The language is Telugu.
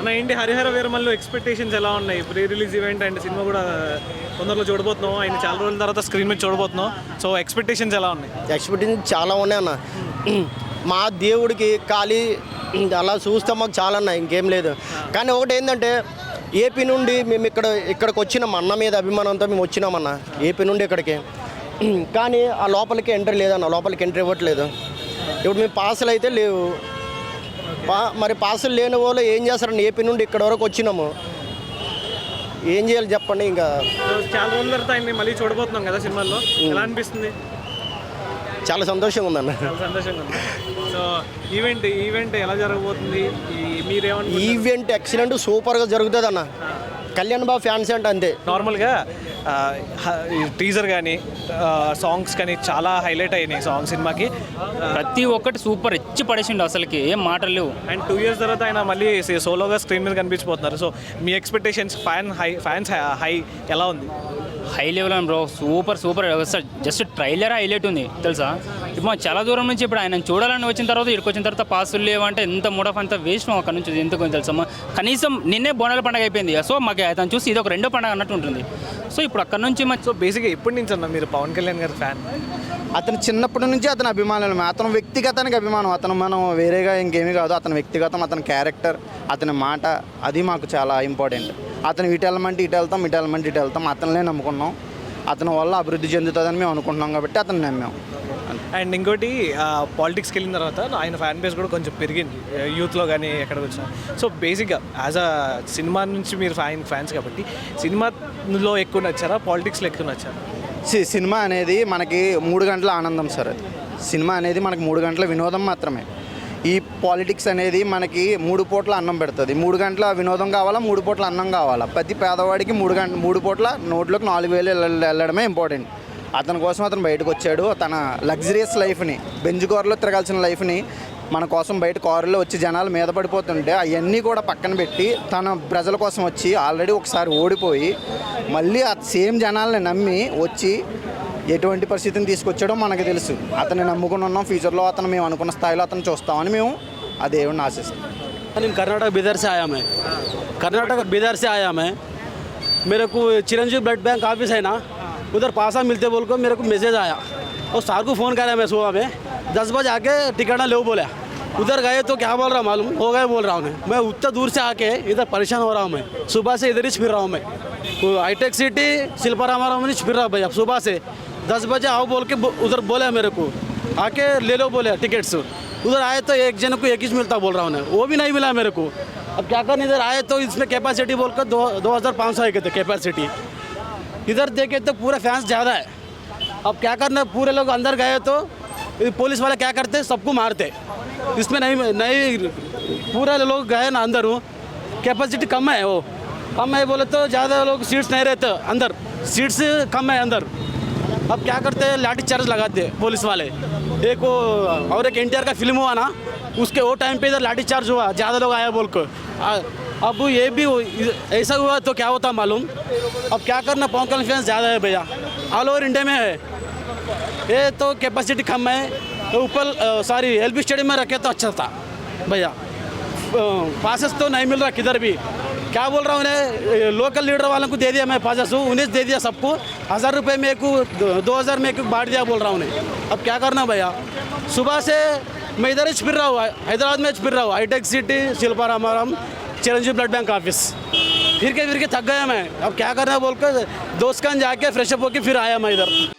అన్న ఏంటి హరిహర వీరమల్లు ఎక్స్పెక్టేషన్స్ ఎలా ఉన్నాయి? Pre release event and cinema కూడా తొందరలో చూడబోతున్నాం, ఆయన చాలా రోజుల తర్వాత స్క్రీన్ మీద చూడబోతున్నాం. సో ఎక్స్పెక్టేషన్స్ ఎలా ఉన్నాయి? ఎక్స్పెక్టేషన్స్ చాలా ఉన్నాయి అన్న. మా దేవుడికి ఖాళీ అలా చూస్తే మాకు చాలా అన్న, ఇంకేం లేదు. కానీ ఒకటి ఏంటంటే ఏపీ నుండి మేము ఇక్కడికి వచ్చినాం, అన్న మీద అభిమానంతో మేము వచ్చినామన్న ఏపీ నుండి ఇక్కడికి. కానీ ఆ లోపలికి ఎంట్రీ లేదన్న, లోపలికి ఎంట్రీ ఇవ్వట్లేదు. ఇప్పుడు మేము పాసులు అయితే లేవు. మరి పాసులు లేని వాళ్ళు ఏం చేస్తారని ఏపీ నుండి ఇక్కడ వరకు వచ్చినాము, ఏం చేయాలి చెప్పండి. ఇంకా చాలా రోజుల తర్వాత ఆయన్ని మళ్ళీ చూడబోతున్నాం కదా సినిమాల్లో, ఎలా అనిపిస్తుంది? చాలా సంతోషంగా ఉందన్న. చాలా సంతోషంగా ఉంది. సో ఈవెంట్ ఎలా జరగబోతుంది? మీరేమన్నా ఈవెంట్ ఎక్సలెంట్ సూపర్గా జరుగుతుంది అన్న. కళ్యాణ్ బాబు ఫ్యాన్స్ అంటే అంతే. నార్మల్గా టీజర్ కానీ సాంగ్స్ కానీ చాలా హైలైట్ అయినాయి సాంగ్ సినిమాకి. ప్రతి ఒక్కటి సూపర్ ఇచ్చి పడేసిండు, అసలుకి ఏం మాటలు లేవు. అండ్ 2 years తర్వాత ఆయన మళ్ళీ సోలోగా స్క్రీన్ మీద కనిపించిపోతున్నారు. సో మీ ఎక్స్పెక్టేషన్స్ ఫ్యాన్స్ హై ఎలా ఉంది? హై లెవెల్ అని bro, super just trailer highlight ఉంది తెలుసా. ఇప్పుడు మనం చాలా దూరం నుంచి ఇప్పుడు ఆయన చూడాలని వచ్చిన తర్వాత ఇక్కడికి వచ్చిన తర్వాత పాసులు లేవంటే ఎంత మూడ్ ఆఫ్ అంతా వేస్ట్ అక్కడ నుంచి. ఎందుకు తెలుసా, కనీసం నిన్నే బోనాల పండుగ అయిపోయింది. సో మాకు అతను చూసి ఇది ఒక రెండో పండుగ అన్నట్టు ఉంటుంది. సో ఇప్పుడు అక్కడ నుంచి సో బేసిక్గా ఎప్పటి నుంచి అన్న మీరు పవన్ కళ్యాణ్ గారి ఫ్యాన్? అతను చిన్నప్పటి నుంచి అతని అభిమానులు, అతను వ్యక్తిగతానికి అభిమానం. అతను మనం వేరేగా ఇంకేమీ కాదు, అతని వ్యక్తిగతం, అతని క్యారెక్టర్, అతని మాట, అది మాకు చాలా ఇంపార్టెంట్. అతను ఇటు వెళ్ళమంటే ఇటు వెళ్తాం, ఇటు వెళ్ళమంటే ఇటు వెళ్తాం. అతనినే నమ్ముకున్నాం, అతని వల్ల అభివృద్ధి చెందుతుందని మేము అనుకుంటున్నాం కాబట్టి అతను నమ్మాం. అండ్ ఇంకోటి పాలిటిక్స్కి వెళ్ళిన తర్వాత ఆయన ఫ్యాన్ బేస్ కూడా కొంచెం పెరిగింది యూత్లో కానీ ఎక్కడికి వచ్చినా. సో బేసిక్గా యాజ్ అ సినిమా నుంచి మీరు ఫ్యాన్స్ కాబట్టి సినిమాలో ఎక్కువ నచ్చారా, పాలిటిక్స్లో ఎక్కువ నచ్చారా? సినిమా అనేది మనకి 3 గంటల ఆనందం సార్. అది సినిమా అనేది మనకి 3 గంటల వినోదం మాత్రమే. ఈ పాలిటిక్స్ అనేది మనకి 3 పూట్ల అన్నం పెడుతుంది. 3 గంటల వినోదం కావాలా, 3 పూట్ల అన్నం కావాలా. ప్రతి పేదవాడికి 3 పూట్ల నోట్లోకి 4,000 వెళ్ళడమే ఇంపార్టెంట్. అతని కోసం అతను బయటకు వచ్చాడు. తన లగ్జరియస్ లైఫ్ని, బెంజ్ కారులో తిరగాల్సిన లైఫ్ని మన కోసం బయట కారులో వచ్చి జనాలు మీద పడిపోతుంటే అవన్నీ కూడా పక్కన పెట్టి తన ప్రజల కోసం వచ్చి ఆల్రెడీ ఒకసారి ఓడిపోయి మళ్ళీ ఆ సేమ్ జనాలని నమ్మి వచ్చి ఎటువంటి పరిస్థితిని తీసుకొచ్చాడో మనకు తెలుసు. అతన్ని నమ్ముకుని ఉన్నాం. ఫ్యూచర్లో అతను మేము అనుకున్న స్థాయిలో అతను చూస్తామని మేము ఆ దేవుడిని ఆశిస్తాం. నేను कर्नाटक बिदर से आया मैं कर्नाटक बिदर से आया मैं मेरे को चिरंजीव ब्लड बैंक ऑफिस है ना, उधर पासा मिलते बोल को मेरे को मैसेज आया और सार को फ़ोन करा मैं सुबह में 10 बजे आके टिकट ले बोला. उधर गए तो क्या बोल रहा मालूम हो गए बोल रहा हूँ मैं उतना दूर से आके इधर परेशान हो रहा हूँ. मैं सुबह से इधर ही फिर रहा हूँ. मैं हाईटेक सिटी शिल्पाराम में फिर रहा हूँ भैया. सुबह से 10 बजे आओ बोल के उधर बोला मेरे को, आके ले लो बोले टिकट्स. उधर आए तो एक जन को 21 मिलता बोल रहा हूँ, वो भी नहीं मिला मेरे को. अब क्या करना, इधर आए तो इसमें कैपेसिटी बोलकर 2500 के थे कैपेसिटी. इधर देखे तो पूरा फैंस ज़्यादा है. अब क्या करना, पूरे लोग अंदर गए तो पुलिस वाले क्या करते, सबको मारते. इसमें नहीं पूरा लोग गए ना अंदर, कैपेसिटी कम है, वो कम है बोले तो ज़्यादा लोग सीट्स नहीं रहते अंदर, सीट्स कम है अंदर. अब क्या करते हैं, लाठी चार्ज लगाते पुलिस वाले. एक वो और एक NTR का फिल्म हुआ ना, उसके वो टाइम पे इधर लाठी चार्ज हुआ, ज़्यादा लोग आया बोल कर. अब ये भी ऐसा हुआ तो क्या होता मालूम. अब क्या करना, पवन कल्याण फैंस ज़्यादा है भैया, ऑल ओवर इंडिया में है. ये तो कैपेसिटी कम है. ऊपर सॉरी LB स्टेडियम में रखे तो अच्छा था भैया. पासेस तो नहीं मिल रहा किधर भी. क्या बोल रहा हूँ उन्हें, लोकल लीडर वालों को दे दिया मैं पासेस, उन्हें दे दिया सबको. 1000 रुपये में को 2000 में को बांट दिया बोल रहा हूँ उन्हें. अब क्या करना भैया, सुबह से मैं इधर ही फिर रहा हूँ, हैदराबाद में फिर रहा हूँ. हाईटेक सिटी शिल्पाराम चिरंजीव ब्लड बैंक ऑफिस फिर के थक गया मैं. अब क्या करना बोलकर दोस्त खान जाके फ्रेशअप होकर फिर आया मैं इधर.